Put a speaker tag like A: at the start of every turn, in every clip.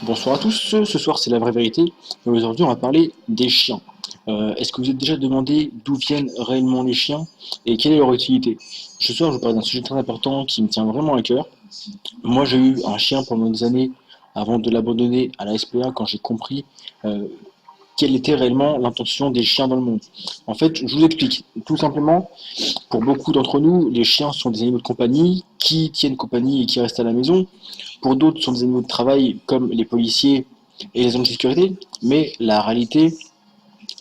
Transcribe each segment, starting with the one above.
A: Bonsoir à tous, ce soir c'est la vraie vérité, et aujourd'hui on va parler des chiens. Est-ce que vous êtes déjà demandé d'où viennent réellement les chiens et quelle est leur utilité? Ce soir je vous parle d'un sujet très important qui me tient vraiment à cœur. Moi j'ai eu un chien pendant des années avant de l'abandonner à la SPA quand j'ai compris euh, quelle était réellement l'intention des chiens dans le monde. En fait, je vous explique. Tout simplement, pour beaucoup d'entre nous, les chiens sont des animaux de compagnie qui tiennent compagnie et qui restent à la maison. Pour d'autres, ce sont des animaux de travail comme les policiers et les hommes de sécurité. Mais la réalité,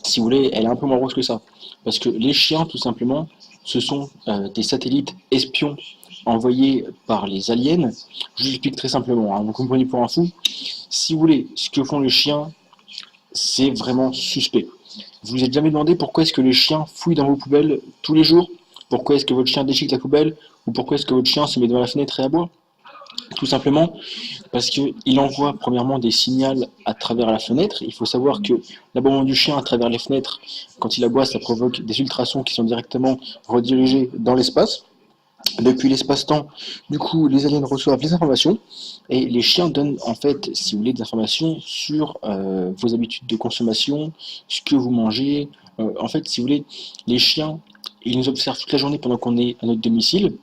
A: si vous voulez, elle est un peu moins rose que ça. Parce que les chiens, tout simplement, ce sont des satellites espions envoyés par les aliens. Je vous explique très simplement, hein, vous comprenez pour un fou. Si vous voulez, ce que font les chiens, c'est vraiment suspect. Vous vous êtes jamais demandé pourquoi est-ce que les chiens fouillent dans vos poubelles tous les jours? Pourquoi est-ce que votre chien déchique la poubelle? Ou pourquoi est-ce que votre chien se met devant la fenêtre et aboie? Tout simplement parce qu'il envoie premièrement des signaux à travers la fenêtre. Il faut savoir que l'aboiement du chien à travers les fenêtres, quand il aboie, ça provoque des ultrasons qui sont directement redirigés dans l'espace. Depuis l'espace-temps, du coup, les aliens reçoivent les informations et les chiens donnent en fait, si vous voulez, des informations sur vos habitudes de consommation, ce que vous mangez. En fait, si vous voulez, les chiens, ils nous observent toute la journée pendant qu'on est à notre domicile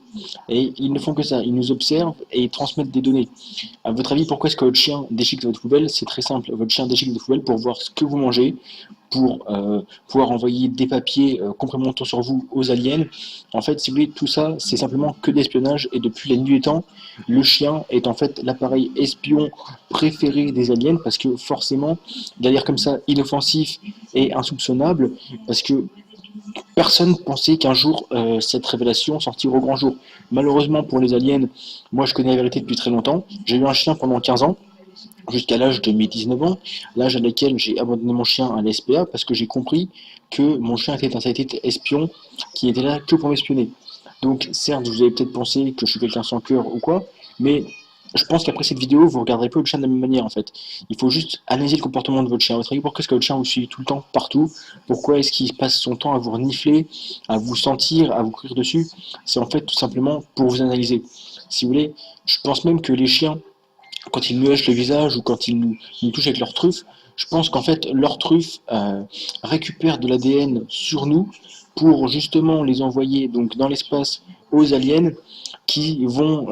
A: et ils ne font que ça. Ils nous observent et ils transmettent des données. À votre avis, pourquoi est-ce que votre chien déchique votre poubelle? C'est très simple. Votre chien déchique votre poubelle pour voir ce que vous mangez, pour pouvoir envoyer des papiers complémentaires sur vous aux aliens. En fait, si vous voulez, tout ça, c'est simplement que d'espionnage. Et depuis la nuit des temps, le chien est en fait l'appareil espion préféré des aliens parce que forcément, il a l'air comme ça inoffensif et insoupçonnable parce que personne pensait qu'un jour cette révélation sortirait au grand jour. Malheureusement pour les aliens, moi je connais la vérité depuis très longtemps. J'ai eu un chien pendant 15 ans jusqu'à l'âge de mes 19 ans, l'âge à laquelle j'ai abandonné mon chien à l'SPA parce que j'ai compris que mon chien était un satellite espion qui était là que pour m'espionner. Donc certes, vous avez peut-être pensé que je suis quelqu'un sans cœur ou quoi, mais je pense qu'après cette vidéo, vous regarderez pas votre chien de la même manière en fait. Il faut juste analyser le comportement de votre chien. Votre avis, pourquoi est-ce que votre chien vous suit tout le temps, partout? Pourquoi est-ce qu'il passe son temps à vous renifler, à vous sentir, à vous courir dessus? C'est en fait tout simplement pour vous analyser. Si vous voulez, je pense même que les chiens quand ils nous lèchent le visage ou quand ils nous touchent avec leur truffe, je pense qu'en fait, leur truffe récupère de l'ADN sur nous pour justement les envoyer donc dans l'espace aux aliens qui vont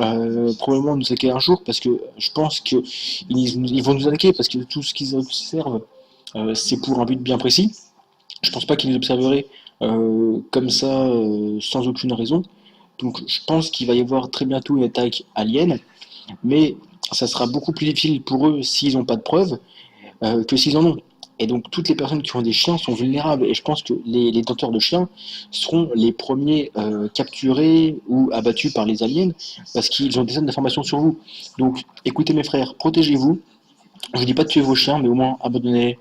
A: probablement nous attaquer un jour parce que je pense qu'ils vont nous attaquer parce que tout ce qu'ils observent, c'est pour un but bien précis. Je pense pas qu'ils nous observeraient comme ça sans aucune raison. Donc je pense qu'il va y avoir très bientôt une attaque alien, mais ça sera beaucoup plus difficile pour eux s'ils n'ont pas de preuves que s'ils en ont. Et donc toutes les personnes qui ont des chiens sont vulnérables. Et je pense que les tenteurs de chiens seront les premiers capturés ou abattus par les aliens parce qu'ils ont des tonnes d'informations sur vous. Donc écoutez mes frères, protégez-vous. Je ne dis pas de tuer vos chiens, mais au moins abandonnez-les.